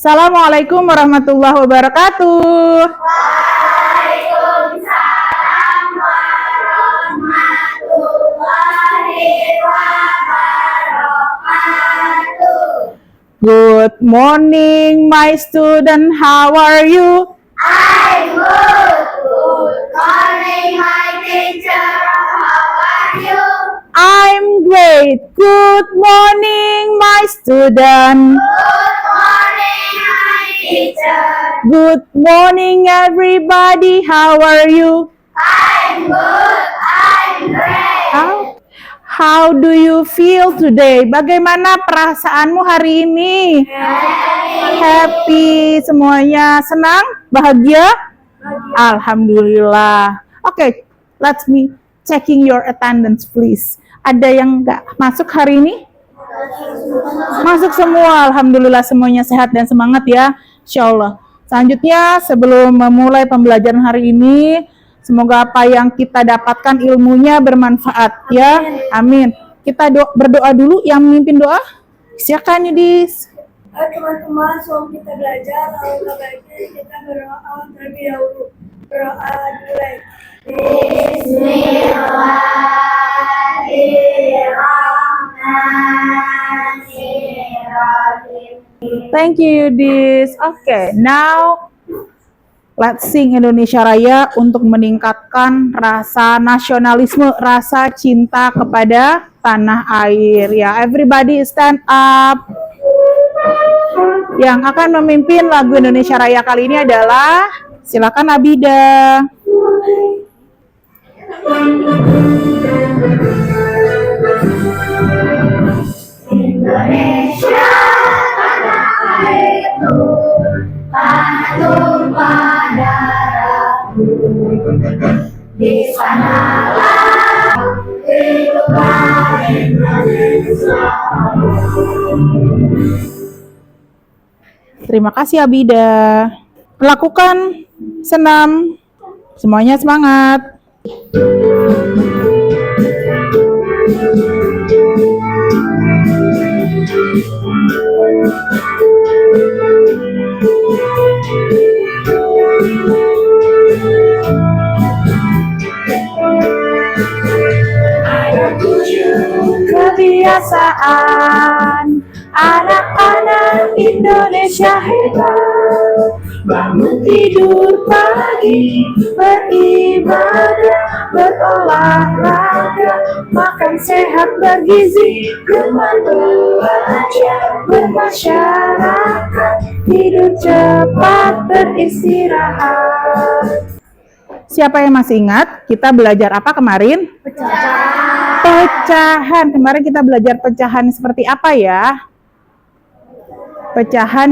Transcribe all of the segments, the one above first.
Assalamualaikum warahmatullahi wabarakatuh. Waalaikumsalam warahmatullahi wabarakatuh. Good morning, my student. How are you? I'm good. Good morning, my teacher. How are you? I'm great. Good morning, my student. Good morning, my teacher. Good morning, everybody. How are you? I'm good. I'm great. How do you feel today? Bagaimana perasaanmu hari ini? Happy. Semuanya senang? Bahagia? Alhamdulillah. Okay, let me checking your attendance, please. Ada yang nggak masuk hari ini? Masuk semua. Alhamdulillah, semuanya sehat dan semangat ya. Insya Allah. Selanjutnya, sebelum memulai pembelajaran hari ini, semoga apa yang kita dapatkan ilmunya bermanfaat ya. Amin. Kita berdoa dulu. Yang memimpin doa, silakan Yudis. Teman-teman, sebelum kita belajar, alangkah baiknya kita berdoa terlebih dahulu. Berdoa dimulai. Bismillahirrahmanirrahim. Thank you Yudis. Okay, now let's sing Indonesia Raya untuk meningkatkan rasa nasionalisme, rasa cinta kepada tanah air. Ya, everybody stand up. Yang akan memimpin lagu Indonesia Raya kali ini adalah, silakan Abida. Indonesia tanah airku, tanah tumpah darahku. Di sanalah hiduplah Indonesia. Terima kasih Abida. Lakukan senam. Semuanya semangat. Kebiasaan anak-anak Indonesia hebat, bangun tidur pagi, beribadah, berolahraga, makan sehat bergizi, gemar belajar, bermasyarakat, tidur cepat, beristirahat. Siapa yang masih ingat kita belajar apa kemarin? Pecahan. Kemarin kita belajar pecahan seperti apa ya? Pecahan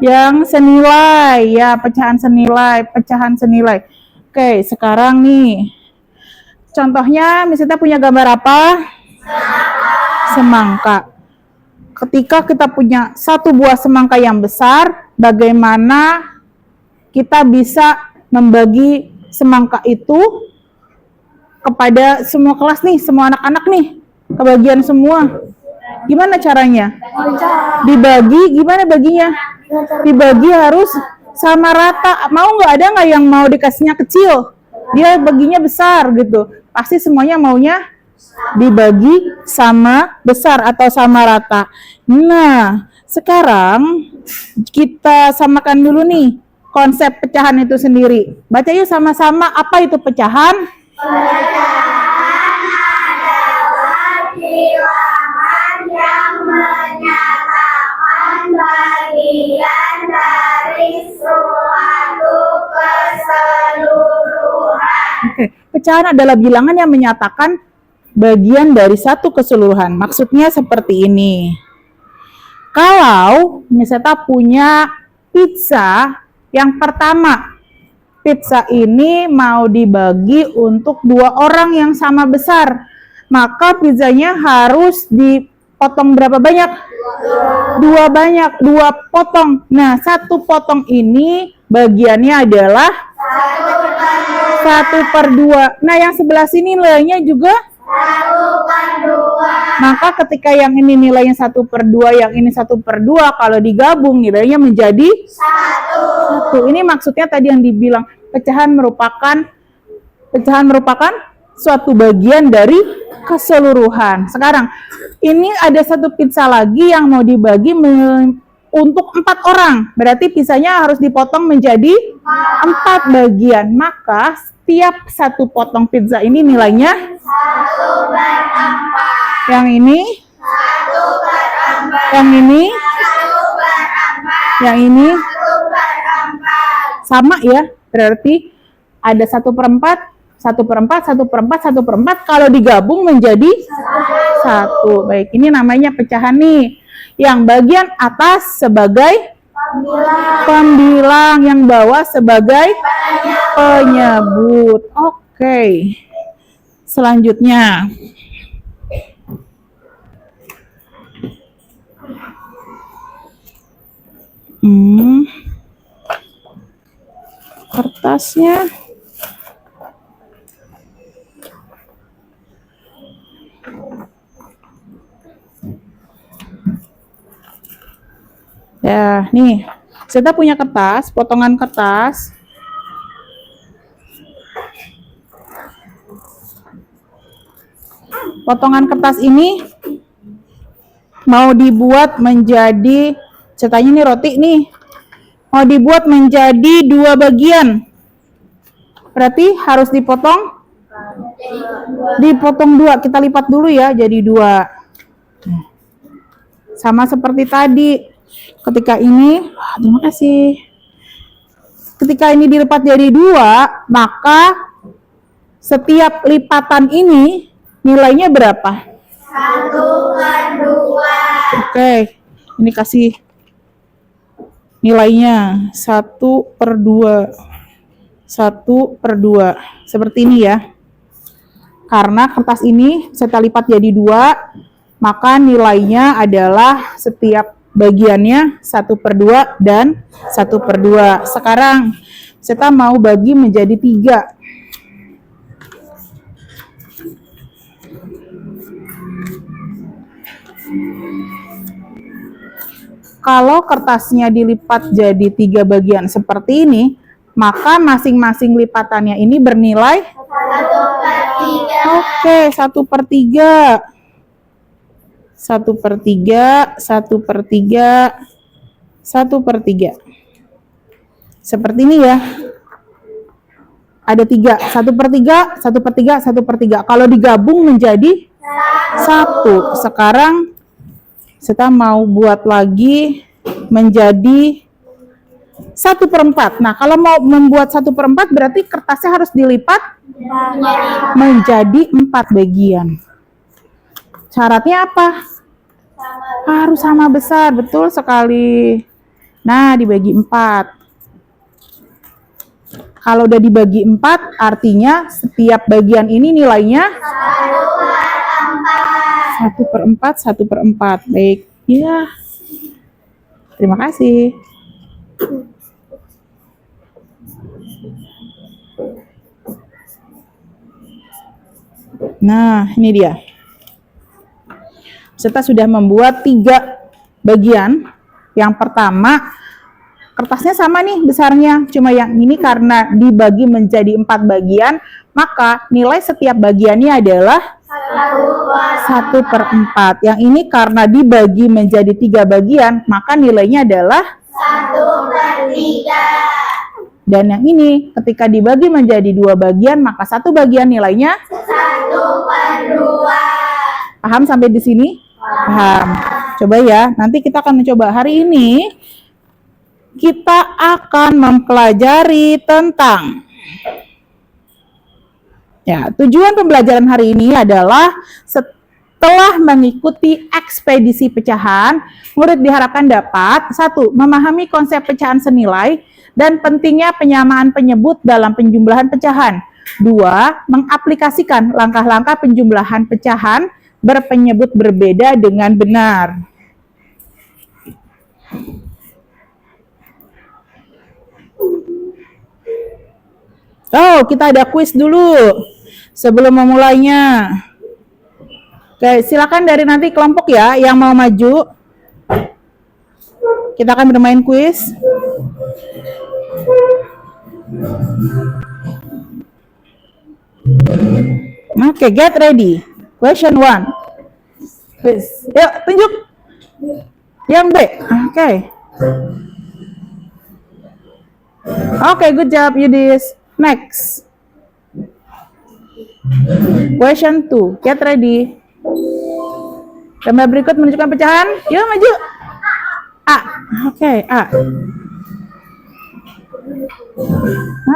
yang senilai ya, pecahan senilai. Oke, sekarang nih. Contohnya, misalnya punya gambar apa? Semangka. Ketika kita punya satu buah semangka yang besar, bagaimana kita bisa membagi semangka itu kepada semua kelas nih, semua anak-anak nih, kebagian semua. Gimana caranya? Dibagi, gimana baginya? Dibagi harus sama rata. Mau nggak, ada nggak yang mau dikasihnya kecil? Dia baginya besar gitu. Pasti semuanya maunya dibagi sama besar atau sama rata. Nah, sekarang kita samakan dulu nih konsep pecahan itu sendiri. Baca yuk sama-sama, apa itu pecahan? Pecahan adalah bilangan yang menyatakan bagian dari suatu keseluruhan. Oke, pecahan adalah bilangan yang menyatakan bagian dari satu keseluruhan. Maksudnya seperti ini. Kalau misalnya punya pizza yang pertama, pizza ini mau dibagi untuk 2 orang yang sama besar, maka pizzanya harus dipotong berapa banyak? 2 potong. Nah, 1 potong ini bagiannya adalah 1/2. Nah, yang sebelah sini nilainya juga 1/2. Maka ketika yang ini nilainya 1/2, yang ini 1/2, kalau digabung nilainya menjadi 1. Ini maksudnya tadi yang dibilang pecahan merupakan suatu bagian dari keseluruhan. Sekarang ini ada satu pizza lagi yang mau dibagi untuk 4 orang. Berarti pizzanya harus dipotong menjadi 4 bagian. Maka setiap satu potong pizza ini nilainya 1/4. yang ini, 1/4. yang ini, 1/4. yang ini 1/4. sama ya. Berarti ada 1/4, 1/4, 1/4, 1/4. Kalau digabung menjadi 1. Baik, ini namanya pecahan nih. Yang bagian atas sebagai pembilang, yang bawah sebagai penyebut. Oke. Selanjutnya. Kertasnya. Ya, nih. Kita punya kertas, potongan kertas. Potongan kertas ini mau dibuat menjadi, ceritanya nih roti nih, mau dibuat menjadi 2 bagian. Berarti harus dipotong 2. Kita lipat dulu ya, jadi 2. Sama seperti tadi. Ketika ini, terima kasih. Ketika ini dilipat jadi 2, maka setiap lipatan ini nilainya berapa? 1/2. Oke, ini kasih nilainya 1/2. 1/2. Seperti ini ya. Karena kertas ini saya lipat jadi 2, maka nilainya adalah setiap bagiannya 1/2 dan 1/2. Sekarang kita mau bagi menjadi 3. Kalau kertasnya dilipat jadi 3 bagian seperti ini, maka masing-masing lipatannya ini bernilai 1/3. Oke, 1/3. 1/3, 1/3, 1/3. Seperti ini ya. Ada 3, 1/3, 1/3, 1/3. Kalau digabung menjadi 1. Sekarang kita mau buat lagi menjadi 1/4. Nah, kalau mau membuat 1/4 berarti kertasnya harus dilipat menjadi 4 bagian. Syaratnya apa? Harus sama besar, betul sekali. Nah, dibagi 4. Kalau udah dibagi 4, artinya setiap bagian ini nilainya 1/4, 1/4. Baik, ya. Terima kasih. Nah, ini dia. Kita sudah membuat 3 bagian. Yang pertama, kertasnya sama nih besarnya, cuma yang ini karena dibagi menjadi 4 bagian, maka nilai setiap bagiannya adalah 1/4. Yang ini karena dibagi menjadi 3 bagian, maka nilainya adalah 1/3. Dan yang ini ketika dibagi menjadi 2 bagian, maka 1 bagian nilainya 1/2. Paham sampai di sini? Paham. Coba ya, nanti kita akan mencoba. Hari ini kita akan mempelajari tentang tujuan pembelajaran hari ini adalah setelah mengikuti ekspedisi pecahan, murid diharapkan dapat 1. Memahami konsep pecahan senilai dan pentingnya penyamaan penyebut dalam penjumlahan pecahan. 2. Mengaplikasikan langkah-langkah penjumlahan pecahan berpenyebut berbeda dengan benar. Oh, kita ada kuis dulu sebelum memulainya. Oke, silakan dari nanti kelompok ya yang mau maju. Kita akan bermain kuis. Oke, get ready. Question 1. Quiz. Yuk, tunjuk. Yang B. Oke. Oke, good job, Yudis. Next. Question 2. Get ready. Gambar berikut menunjukkan pecahan. Yuk, maju. A. Oke, A.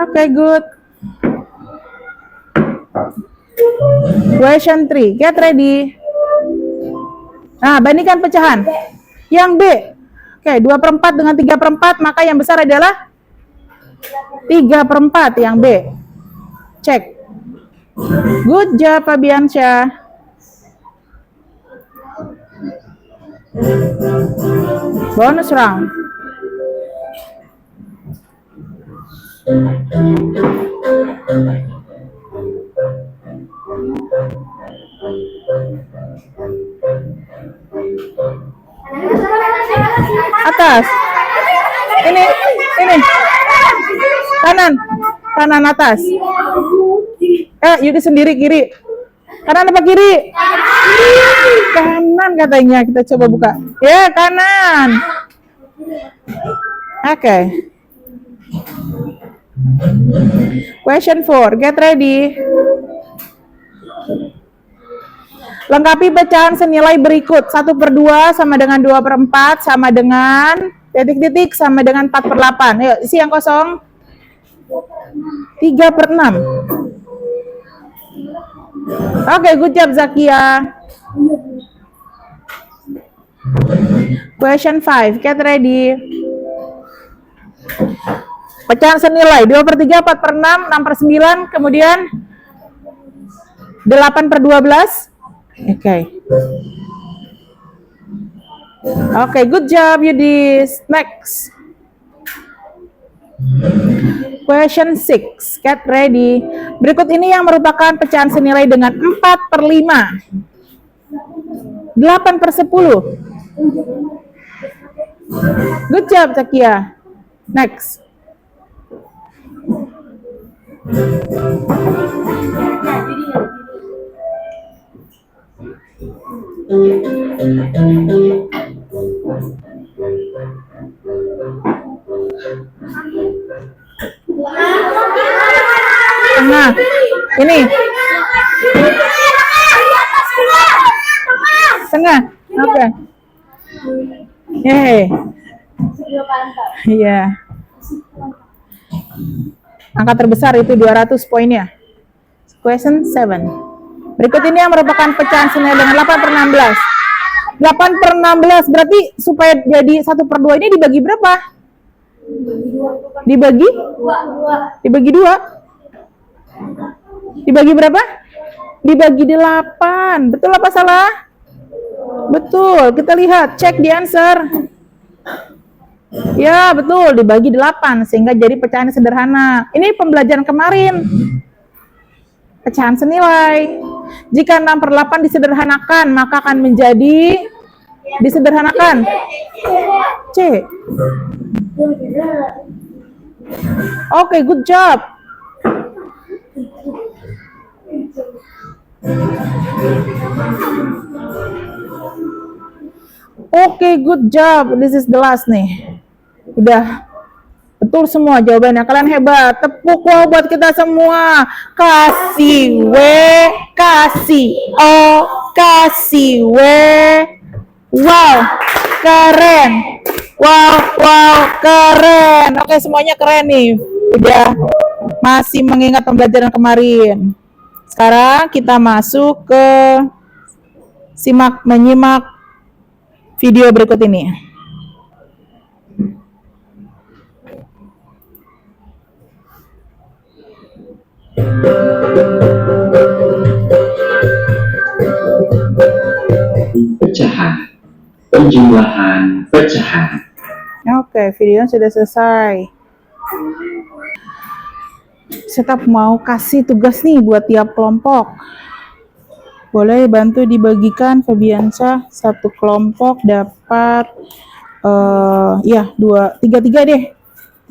Oke, good. Question 3. Get ready. Nah, bandingkan pecahan. Yang B. Oke, 2/4 dengan 3/4, maka yang besar adalah 3/4 yang B. Cek. Good job, Fabiansyah. Bonus round. Atas. Ini. Kanan atas. Yudi sendiri kiri. Kanan apa kiri? Kanan katanya. Kita coba buka. Ya, kanan. Oke. Question 4. Get ready. Lengkapi pecahan senilai berikut. 1/2 sama dengan 2/4 sama dengan titik-titik sama dengan 4/8. Yuk, isi yang kosong. 3/6. Oke, good job Zakia. Question 5. Get ready. Pecahan senilai 2/3, 4/6, 6/9, kemudian 8/12. Oke, good job Yudis. Next. Question 6. Get ready. Berikut ini yang merupakan pecahan senilai dengan 4/5. 8/10. Good job Zakia. Next. Nah, ini tengah. Oke. Iya. Angka terbesar itu 200 poinnya. Question 7. Berikut ini yang merupakan pecahan senilai dengan 8/16. 8/16 berarti supaya jadi 1/2 ini dibagi berapa? Dibagi 2. Dibagi berapa? Dibagi 8. Betul apa salah? Betul. Kita lihat, cek di answer. Ya, betul, dibagi 8 sehingga jadi pecahan sederhana. Ini pembelajaran kemarin. Pecahan senilai. Jika 6/8 disederhanakan, maka akan menjadi disederhanakan C. Oke, good job. Oke, good job. This is the last nih. Udah betul semua jawabannya. Kalian hebat. Tepuk wow buat kita semua. Kasih W, kasih O, kasih W. Wow, keren. Wow, keren. Oke, semuanya keren nih. Udah masih mengingat pembelajaran kemarin. Sekarang kita masuk ke menyimak video berikut ini. Pecahan. Penjumlahan pecahan. Oke, videonya sudah selesai. Saya tetap mau kasih tugas nih buat tiap kelompok. Boleh bantu dibagikan Febiansyah, satu kelompok dapat ya tiga deh, 4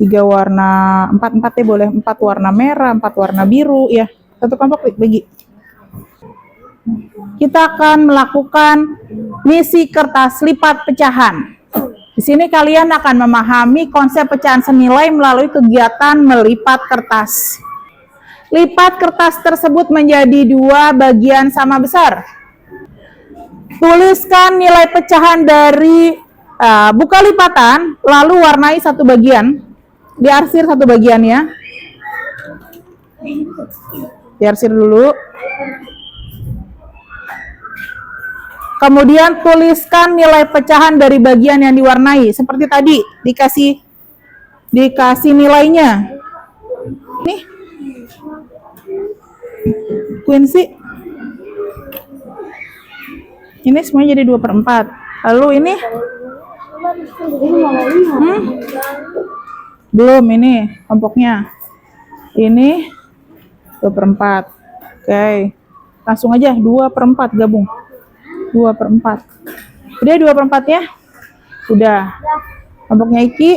deh boleh, 4 warna merah, 4 warna biru ya, satu kelompok bagi. Kita akan melakukan misi kertas lipat pecahan. Di sini kalian akan memahami konsep pecahan senilai melalui kegiatan melipat kertas. Lipat kertas tersebut menjadi 2 bagian sama besar. Tuliskan nilai pecahan dari buka lipatan, lalu warnai satu bagian. Diarsir satu bagian ya. Diarsir dulu. Kemudian tuliskan nilai pecahan dari bagian yang diwarnai. Seperti tadi, dikasih nilainya. Nih. Quincy. Ini semuanya jadi 2/4. Lalu ini? Belum, ini kelompoknya. Ini 2/4. Oke. Langsung aja 2/4 gabung. 2/4. Udah 2/4 ya? Udah. Kelompoknya Iki.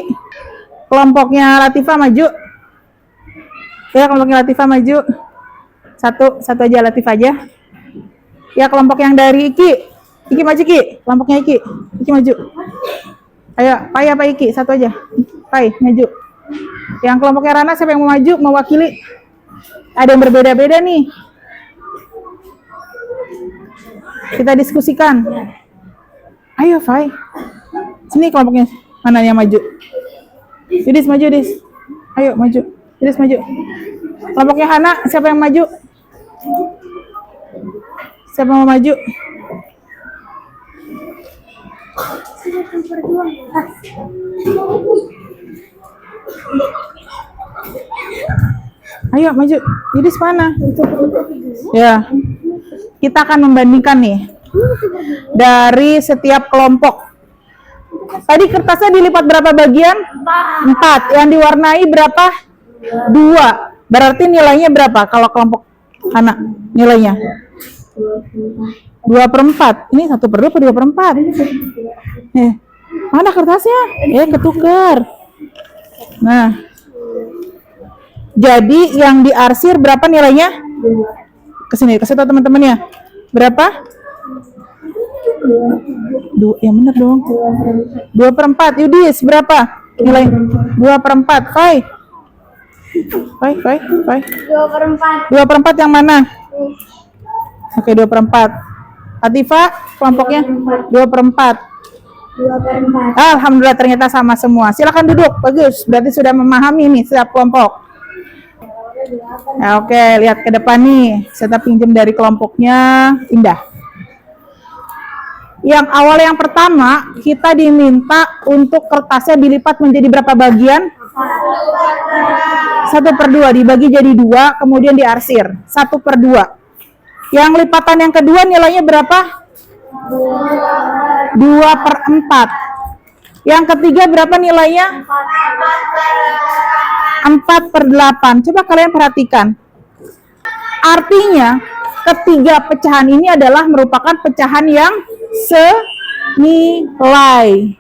Kelompoknya Latifah maju. Ya, kelompoknya Latifah maju. Satu aja Latifah aja. Ya, kelompok yang dari Iki. Iki maju, Ki. Kelompoknya Iki. Iki maju. Ayo, Pai apa Iki? Satu aja. Pai, maju. Yang kelompoknya Rana, siapa yang mau maju? Mewakili? Ada yang berbeda-beda nih. Kita diskusikan. Ayo, Fai. Sini kelompoknya. Mana yang maju? Yudis maju, Yudis. Ayo, maju. Yudis maju. Kelompoknya Hana, siapa yang maju? Siapa yang mau maju? Ayo, maju. Yudis mana? Ya. Kita akan membandingkan nih dari setiap kelompok. Tadi kertasnya dilipat berapa bagian? 4. Yang diwarnai berapa? 2. Berarti nilainya berapa kalau kelompok anak nilainya? 2/4. Ini 1/2 atau 2/4? Mana kertasnya? Ketukar. Nah. Jadi yang diarsir berapa nilainya? Kesini, kasih tahu teman-temannya. Berapa? 2, yang benar dong. 2/4. Yudis, berapa? Nilai 2/4. Fai. 2/4 yang mana? Oke, 2/4. Latifah, kelompoknya 2/4. Alhamdulillah ternyata sama semua. Silakan duduk. Bagus. Berarti sudah memahami nih setiap kelompok. Oke, lihat ke depan nih. Saya pinjam dari kelompoknya Indah. Yang awal yang pertama, kita diminta untuk kertasnya dilipat menjadi berapa bagian? 1/2. Dibagi jadi 2, kemudian diarsir. 1/2. Yang lipatan yang kedua nilainya berapa? 2/4. Yang ketiga berapa nilainya? 4/8. Coba kalian perhatikan. Artinya, ketiga pecahan ini adalah merupakan pecahan yang senilai.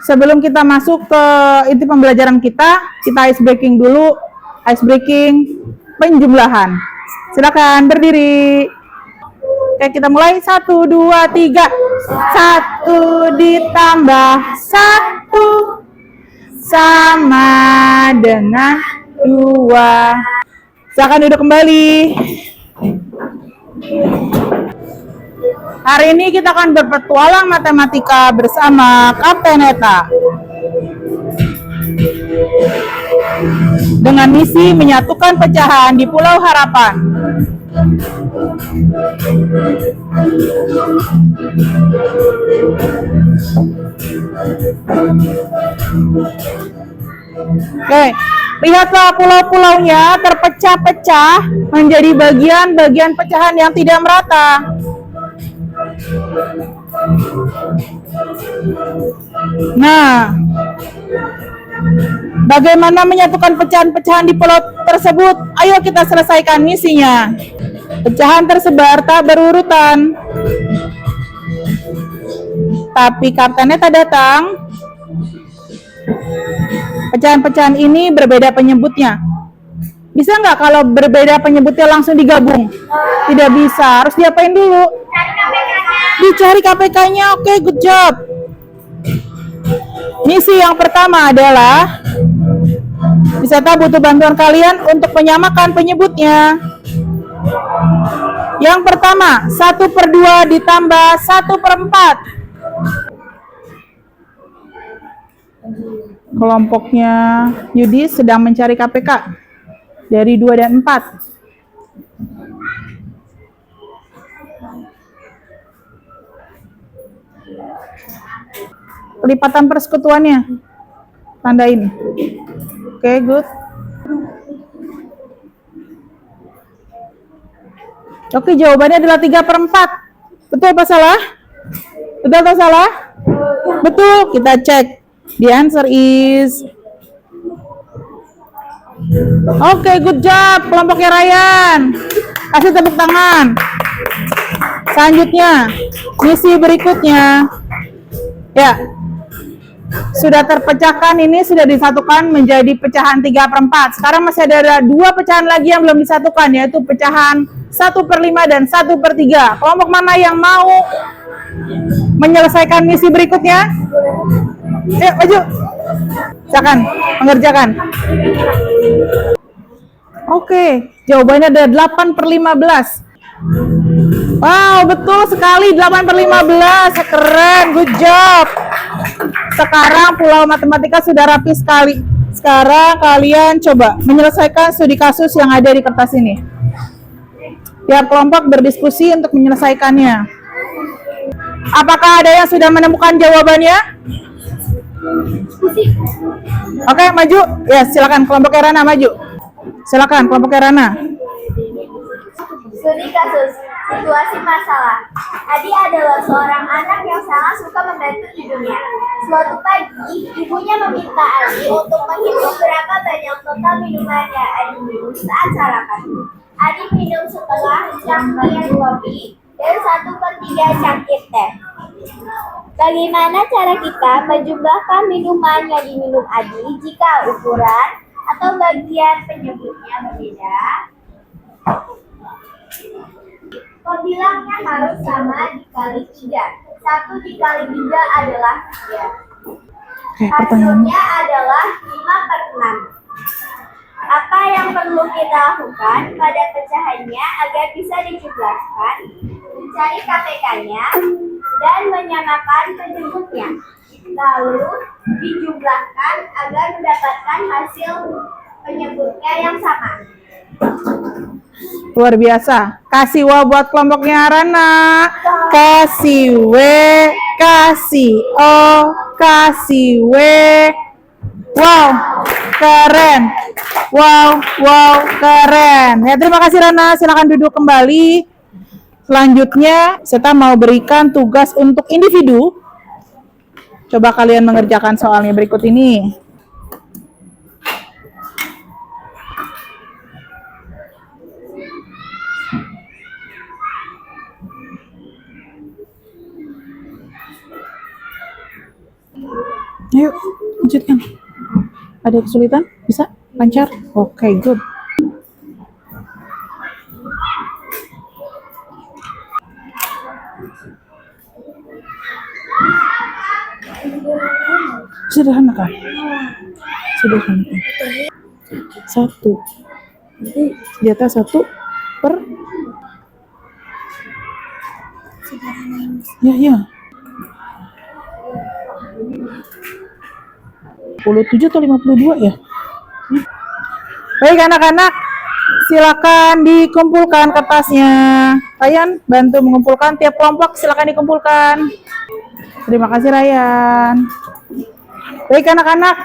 Sebelum kita masuk ke inti pembelajaran kita ice breaking dulu. Ice breaking penjumlahan. Silakan berdiri. Oke, kita mulai. 1, 2, 3. 1 ditambah 1 sama dengan 2. Silakan duduk kembali. Hari ini kita akan berpetualang matematika bersama Kapten Eta. Dengan misi menyatukan pecahan di Pulau Harapan. Oke, lihatlah pulau-pulaunya terpecah-pecah menjadi bagian-bagian pecahan yang tidak merata. Nah, bagaimana menyatukan pecahan-pecahan di pulau tersebut? Ayo kita selesaikan misinya. Pecahan tersebar tak berurutan. Tapi kaptennya tak datang. Pecahan-pecahan ini berbeda penyebutnya. Bisa nggak kalau berbeda penyebutnya langsung digabung? Tidak bisa. Harus diapain dulu? Dicari KPK-nya. Oke, good job. Misi yang pertama adalah peserta butuh bantuan kalian untuk menyamakan penyebutnya. Yang pertama, 1/2 ditambah 1/4. Kelompoknya Yudi sedang mencari KPK dari 2 dan 4. Kelipatan persekutuannya. Tandain. Oke, good. Oke, jawabannya adalah 3/4. Betul apa salah? Betul atau salah? Betul, kita cek. The answer is... Oke, good job. Kelompoknya Ryan. Kasih tepuk tangan. Selanjutnya, misi berikutnya. Ya, sudah terpecahkan, ini sudah disatukan menjadi pecahan 3/4. Sekarang masih ada 2 pecahan lagi yang belum disatukan, yaitu pecahan 1/5 dan 1/3. Kelompok mana yang mau menyelesaikan misi berikutnya? Ayo, maju. Silakan, mengerjakan. Oke, jawabannya ada 8/15. Wow, betul sekali, 8/15. Keren, good job. Sekarang pulau matematika sudah rapi sekali. Sekarang kalian coba menyelesaikan studi kasus yang ada di kertas ini. Tiap kelompok berdiskusi untuk menyelesaikannya. Apakah ada yang sudah menemukan jawabannya? Oke, maju. Ya, silakan kelompok Rana maju. Silakan kelompok Rana. Studi kasus, situasi masalah. Adi adalah seorang anak yang sangat suka membantu ibunya. Suatu pagi, ibunya meminta Adi untuk menghitung berapa banyak total minuman yang Adi minum saat sarapan. Adi minum setengah cangkir kopi dan 1/3 cangkir teh. Bagaimana cara kita menjumlahkan minuman yang diminum Adi jika ukuran atau bagian penyebutnya berbeda? Pembilangnya harus sama dikali 3. 1 dikali 3 adalah 3. Hasilnya adalah 5/6. Apa yang perlu kita lakukan pada pecahannya agar bisa dijumlahkan? Mencari KPK-nya dan menyamakan penyebutnya. Lalu dijumlahkan agar mendapatkan hasil penyebutnya yang sama. Luar biasa. Kasih W buat kelompoknya Rana. Kasih W, kasih O, kasih W. Wow, keren. Wow, keren. Ya, terima kasih Rana. Silakan duduk kembali. Selanjutnya, saya mau berikan tugas untuk individu. Coba kalian mengerjakan soalnya berikut ini. Ayo, lanjutkan. Ada kesulitan? Bisa? Lancar? Oke, good. Sederhana kan? Sederhana kan? 1. Di atas 1 per... Ya. 57 atau 52 ya? Baik anak-anak, silakan dikumpulkan kertasnya. Ryan, bantu mengumpulkan tiap kelompok, silakan dikumpulkan. Terima kasih Ryan. Baik anak-anak,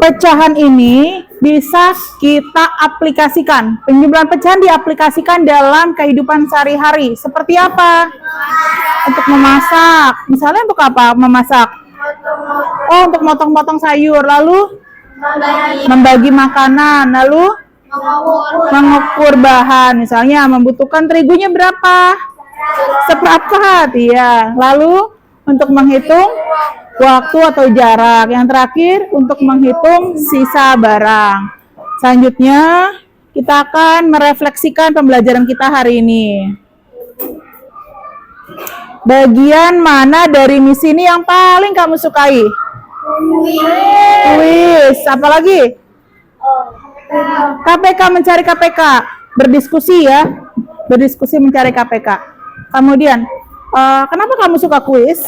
pecahan ini bisa kita aplikasikan. Penjumlahan pecahan diaplikasikan dalam kehidupan sehari-hari. Seperti apa? Untuk memasak. Misalnya untuk apa memasak? Oh, untuk motong-motong sayur. Lalu membagi makanan. Lalu Mengukur bahan, misalnya membutuhkan terigunya berapa? Seperempat, ya. Lalu untuk menghitung waktu atau jarak. Yang terakhir untuk menghitung sisa barang. Selanjutnya kita akan merefleksikan pembelajaran kita hari ini. Bagian mana dari misi ini yang paling kamu sukai? Kuis. Apalagi? KPK, mencari KPK. Berdiskusi ya. Berdiskusi mencari KPK. Kemudian, kenapa kamu suka kuis?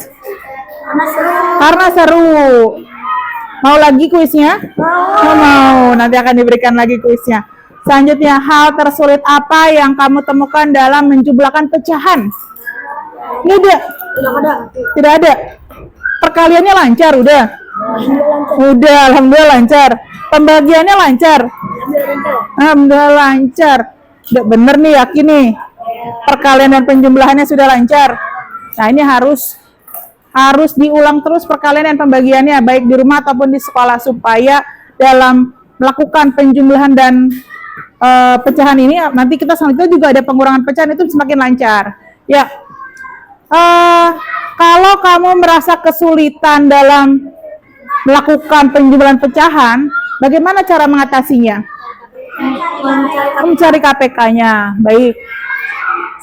Karena seru. Mau lagi kuisnya? Mau. Nanti akan diberikan lagi kuisnya. Selanjutnya, hal tersulit apa yang kamu temukan dalam menjumlahkan pecahan? Tidak ada. Perkaliannya lancar, udah. Udah, alhamdulillah lancar. Pembagiannya lancar. Alhamdulillah lancar. Udah bener nih, yakin nih. Perkalian dan penjumlahannya sudah lancar. Nah, ini harus diulang terus perkalian dan pembagiannya baik di rumah ataupun di sekolah supaya dalam melakukan penjumlahan dan pecahan ini nanti kita selanjutnya juga ada pengurangan pecahan itu semakin lancar. Ya. Kalau kamu merasa kesulitan dalam melakukan penjumlahan pecahan, bagaimana cara mengatasinya? Mencari KPK-nya. Baik.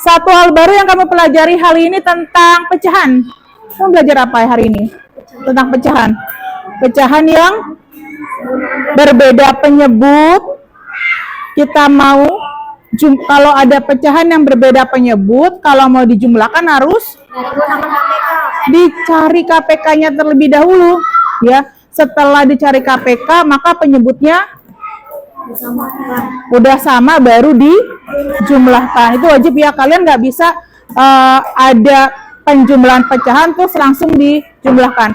Satu hal baru yang kamu pelajari hari ini tentang pecahan. Kamu belajar apa hari ini? Tentang pecahan. Pecahan yang berbeda penyebut. Kita mau kalau ada pecahan yang berbeda penyebut, kalau mau dijumlahkan harus dicari KPK-nya terlebih dahulu, ya. Setelah dicari KPK, maka penyebutnya udah sama baru dijumlahkan. Itu wajib ya, kalian nggak bisa ada penjumlahan pecahan terus langsung dijumlahkan.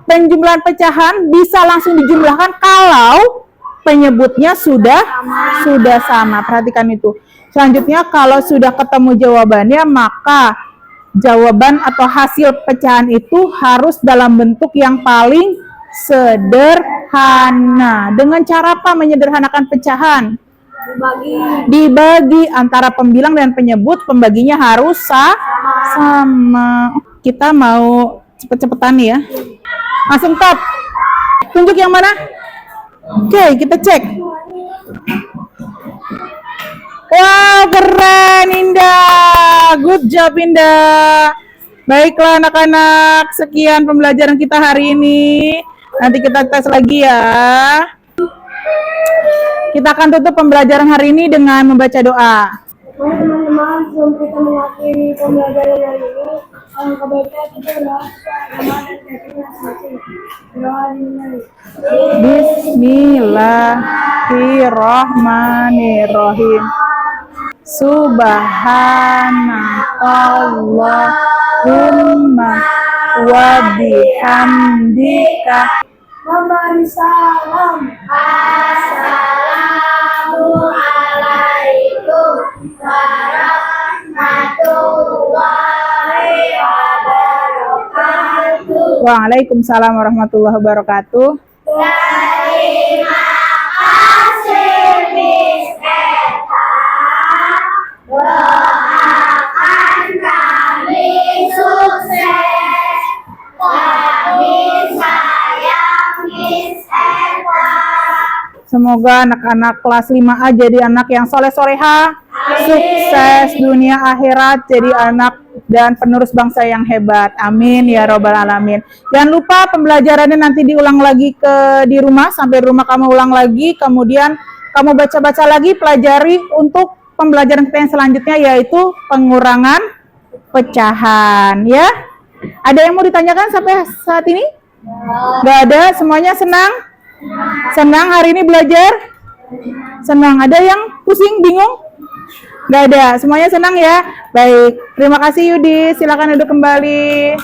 Penjumlahan pecahan bisa langsung dijumlahkan kalau penyebutnya sudah sama. Perhatikan itu. Selanjutnya kalau sudah ketemu jawabannya, maka jawaban atau hasil pecahan itu harus dalam bentuk yang paling sederhana. Dengan cara apa menyederhanakan pecahan? Dibagi antara pembilang dan penyebut, pembaginya harus sama. Kita mau cepet-cepetan ya. Langsung top. Tunjuk yang mana? Oke, kita cek. Wow, keren Indah. Good job Indah. Baiklah anak-anak, sekian pembelajaran kita hari ini. Nanti kita tes lagi ya. Kita akan tutup pembelajaran hari ini dengan membaca doa. Teman-teman, sebelum kita mengakhiri pembelajaran hari ini, alangkah baiknya kita berdoa dan masing-masing. Doa dimulai. Bismillahirrahmanirrahim. Subhanakallahumma wa bihamdika. Memberi salam. Assalamualaikum warahmatullahi wabarakatuh. Waalaikumsalam warahmatullahi wabarakatuh. Terima kasih Miss Eta. Doakan kami sukses. Kami sayang Miss Eta. Semoga anak-anak kelas 5A jadi anak yang soleh-soleha, sukses dunia akhirat, jadi anak dan penerus bangsa yang hebat. Amin ya robbal alamin. Jangan lupa pembelajarannya nanti diulang lagi di rumah, sampai rumah kamu ulang lagi, kemudian kamu baca-baca lagi, pelajari untuk pembelajaran kita yang selanjutnya, yaitu pengurangan pecahan ya. Ada yang mau ditanyakan sampai saat ini? Gak ada, semuanya senang? Senang hari ini belajar? Senang. Ada yang pusing, bingung? Gak ada, semuanya senang ya? Baik, terima kasih Yudi, silakan duduk kembali.